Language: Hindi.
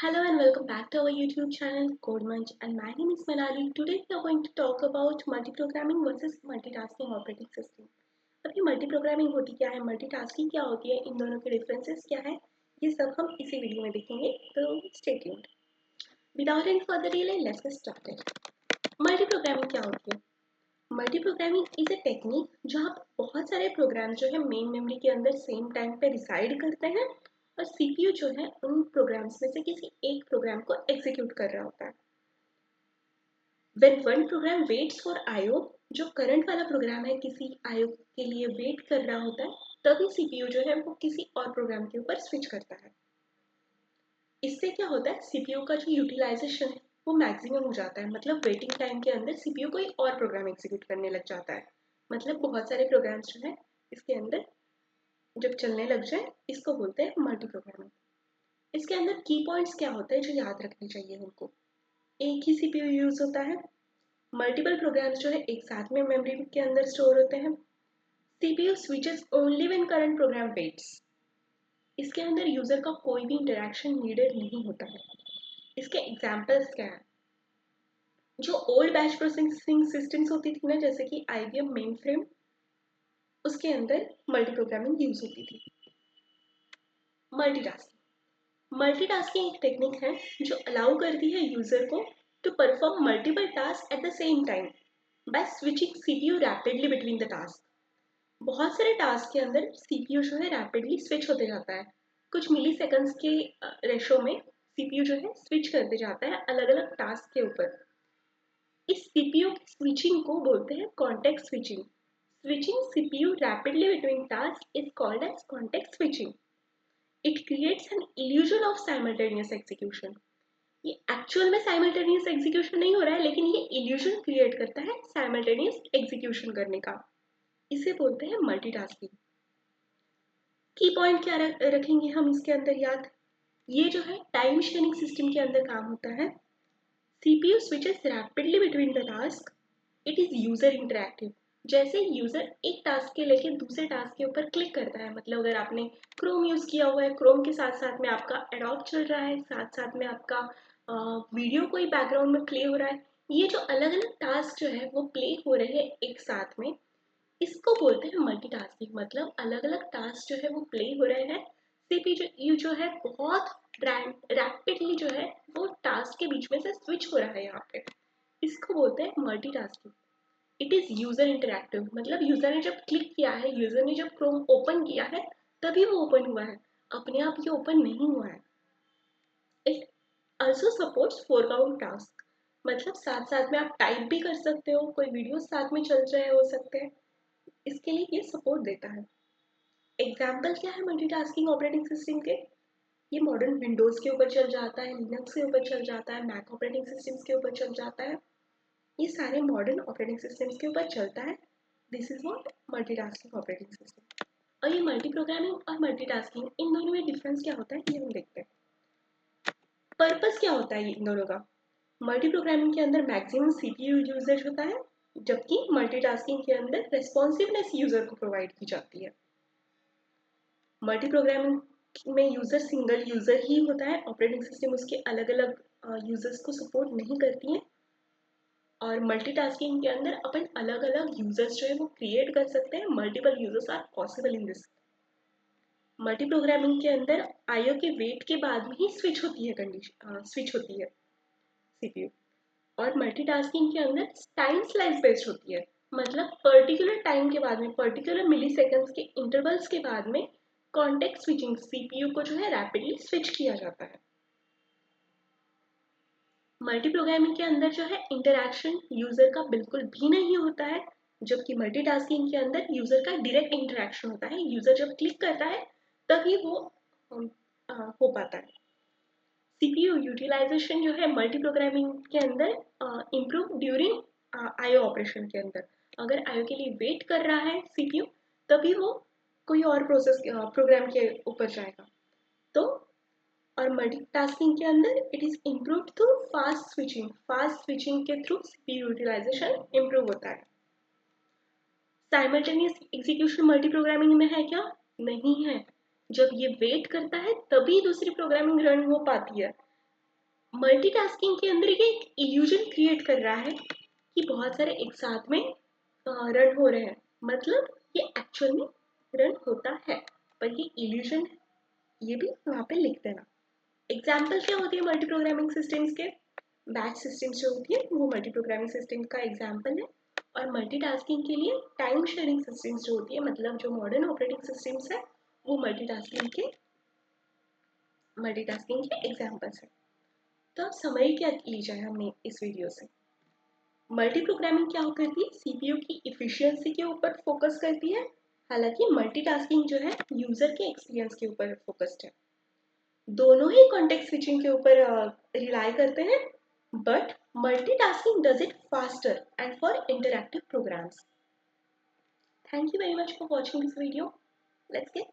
Hello and welcome back to our YouTube channel Code Munch, and my name is Manali. Today we are going to talk about multi-programming versus multitasking operating system. अब ये मल्टी-प्रोग्रामिंग होती क्या है, मल्टीटास्किंग क्या होती है, इन दोनों के डिफरेंसेस क्या है, ये सब हम इसी वीडियो में देखेंगे, तो stay tuned. Without any further delay, let's get started. Multi-programming क्या होती है? मल्टी-प्रोग्रामिंग इज ए टेक्निक जहाँ बहुत सारे प्रोग्राम जो है मेन मेमोरी के अंदर सेम टाइम पे रिसाइड करते हैं और सीपीयू जो है उन प्रोग्राम्स में से किसी एक प्रोग्राम को एग्जीक्यूट कर रहा होता है. When one program waits for IO, जो करंट वाला प्रोग्राम है किसी IO के लिए वेट कर रहा होता है, तभी सीपीयू जो है वो किसी और प्रोग्राम के ऊपर स्विच करता है. इससे क्या होता है, सीपीयू का जो यूटिलाइजेशन है वो मैक्सिमम हो जाता है. मतलब वेटिंग टाइम के अंदर सीपीयू कोई और प्रोग्राम एग्जीक्यूट करने लग जाता है. मतलब बहुत सारे प्रोग्राम्स जो है इसके अंदर जब चलने लग जाए, इसको बोलते हैं मल्टी प्रोग्रामिंग. इसके अंदर की पॉइंट्स क्या होते हैं जो याद रखने चाहिए हमको. एक ही सीपीयू यूज होता है. मल्टीपल प्रोग्राम्स जो है एक साथ में मेमोरी के अंदर स्टोर होते हैं. CPU switches only when current program waits. इसके अंदर यूजर का कोई भी इंटरेक्शन नीडेड नहीं होता है. इसके एग्जांपल्स क्या है? जो ओल्ड बैच प्रोसेसिंग सिस्टम्स होती थी ना, जैसे कि आईबीएम मेन फ्रेम, उसके अंदर मल्टी प्रोग्रामिंग यूज होती थी. मल्टीटास्किंग एक टेक्निक है जो अलाउ करती है यूजर को to perform multiple task at the same time by switching CPU rapidly between the task. बहुत सारे टास्क के अंदर सीपीयू जो है रैपिडली स्विच होते जाता है. कुछ मिली सेकंड्स के रेशो में सीपीयू जो है स्विच करते जाता है अलग अलग टास्क के ऊपर. इस सीपीयू की स्विचिंग को बोलते हैं context switching. Switching CPU rapidly between task is called as context switching. It creates an illusion of simultaneous execution. ये एक्चुअल में साइमल्टेनियस एग्जीक्यूशन नहीं हो रहा है, लेकिन ये इल्यूजन क्रिएट करता है साइमल्टेनियस एग्जीक्यूशन करने का. इसे बोलते हैं मल्टीटास्किंग. की पॉइंट क्या रखेंगे हम इसके अंदर याद? ये जो है टाइम शेयरिंग सिस्टम के अंदर काम होता है. CPU switches rapidly between the task. It is user interactive. जैसे यूजर एक टास्क के लेके दूसरे टास्क के ऊपर क्लिक करता है, मतलब अगर आपने क्रोम यूज किया हुआ है, क्रोम के साथ साथ में आपका एडोब चल रहा है, साथ साथ में आपका वीडियो कोई बैकग्राउंड में प्ले हो रहा है, ये जो अलग अलग टास्क जो है वो प्ले हो रहे हैं एक साथ में, इसको बोलते हैं मल्टीटास्किंग. मतलब अलग अलग टास्क जो है वो प्ले हो रहे हैं. सीपीयू जो है बहुत रैपिडली जो है वो टास्क के बीच में से स्विच हो रहा है यहाँ पे. इसको बोलते हैं multitasking. It is user interactive. मतलब यूजर ने जब क्लिक किया है, यूजर ने जब क्रोम ओपन किया है, तभी वो ओपन हुआ है, अपने आप ये ओपन नहीं हुआ है. It also supports foreground task. मतलब साथ साथ में आप टाइप भी कर सकते हो, कोई वीडियो साथ में चल रहे हो सकते हैं, इसके लिए ये सपोर्ट देता है. एग्जाम्पल क्या है मल्टीटास्किंग ऑपरेटिंग सिस्टम के? ये मॉडर्न विंडोज के ऊपर चल जाता है, लिनक्स के ऊपर चल जाता है, मैक ऑपरेटिंग सिस्टम्स के ऊपर चल जाता है. ये सारे मॉडर्न ऑपरेटिंग सिस्टम्स के ऊपर चलता है. This is what multitasking operating system. और ये मल्टी प्रोग्रामिंग और मल्टीटास्किंग, इन दोनों में डिफरेंस क्या होता है ये हम देखते हैं. पर्पस क्या होता है इन दोनों का? मल्टी प्रोग्रामिंग के अंदर मैक्सिमम सीपीयू यूजेज होता है, जबकि मल्टीटास्किंग के अंदर रेस्पॉन्सिवनेस यूजर को प्रोवाइड की जाती है. मल्टी प्रोग्रामिंग में यूजर सिंगल यूजर ही होता है. ऑपरेटिंग सिस्टम उसके अलग अलग यूजर्स को सपोर्ट नहीं करती है. और मल्टीटास्किंग के अंदर अपन अलग अलग यूजर्स जो है वो क्रिएट कर सकते हैं. Multiple users are possible in this. Multi programming के अंदर आईओ के वेट के बाद में ही स्विच होती है सीपीयू. और मल्टीटास्किंग के अंदर टाइम स्लाइस बेस्ड होती है. मतलब पर्टिकुलर टाइम के बाद में, पर्टिकुलर मिली सेकेंड्स के इंटरवल्स के बाद में कॉन्टेक्स्ट स्विचिंग, सीपीयू को जो है रैपिडली स्विच किया जाता है. मल्टी प्रोग्रामिंग के अंदर जो है इंटरैक्शन यूजर का बिल्कुल भी नहीं होता है, जबकि मल्टीटास्किंग के अंदर यूजर का डायरेक्ट इंटरैक्शन होता है. यूजर जब क्लिक करता है तभी वो हो पाता है. सीपीयू यूटिलाइजेशन जो है मल्टी प्रोग्रामिंग के अंदर इम्प्रूव ड्यूरिंग आईओ ऑपरेशन के अंदर. अगर आईओ के लिए वेट कर रहा है सीपीयू, तभी वो कोई और प्रोग्राम के ऊपर जाएगा. तो और मल्टीटास्किंग के अंदर it is improve through fast switching. Fast switching के थ्रू सीपीयू यूटिलाइजेशन इम्प्रूव होता है. साइमल्टेनियस एग्जीक्यूशन मल्टी प्रोग्रामिंग में है क्या? नहीं है. जब ये वेट करता है तभी दूसरी प्रोग्रामिंग रन हो पाती है. मल्टीटास्किंग के अंदर ये एक इल्यूजन क्रिएट कर रहा है कि बहुत सारे एक साथ में रन हो रहे हैं, मतलब ये एक्चुअल में रन होता है, पर ये इल्यूजन है, ये भी वहाँ पे लिख देना। एग्जाम्पल क्या होती है मल्टी प्रोग्रामिंग सिस्टम्स के? बैच सिस्टम्स जो होती है वो मल्टी प्रोग्रामिंग सिस्टम का एग्जाम्पल है, और मल्टीटास्किंग के लिए टाइम शेयरिंग सिस्टम्स जो होती है, मतलब जो मॉडर्न ऑपरेटिंग सिस्टम्स है वो मल्टीटास्किंग के एग्जाम्पल्स है। तो अब समरी क्या ली जाए हमने इस वीडियो से? मल्टी प्रोग्रामिंग क्या करती है? सीपीयू की इफिशियंसी के ऊपर फोकस करती है, हालांकि मल्टीटास्किंग जो है यूजर के एक्सपीरियंस के ऊपर फोकस्ड है। दोनों ही कॉन्टेक्स्ट स्विचिंग के ऊपर रिलाई करते हैं, but multitasking does it faster and for interactive programs. Thank you very much for watching this video. Let's gate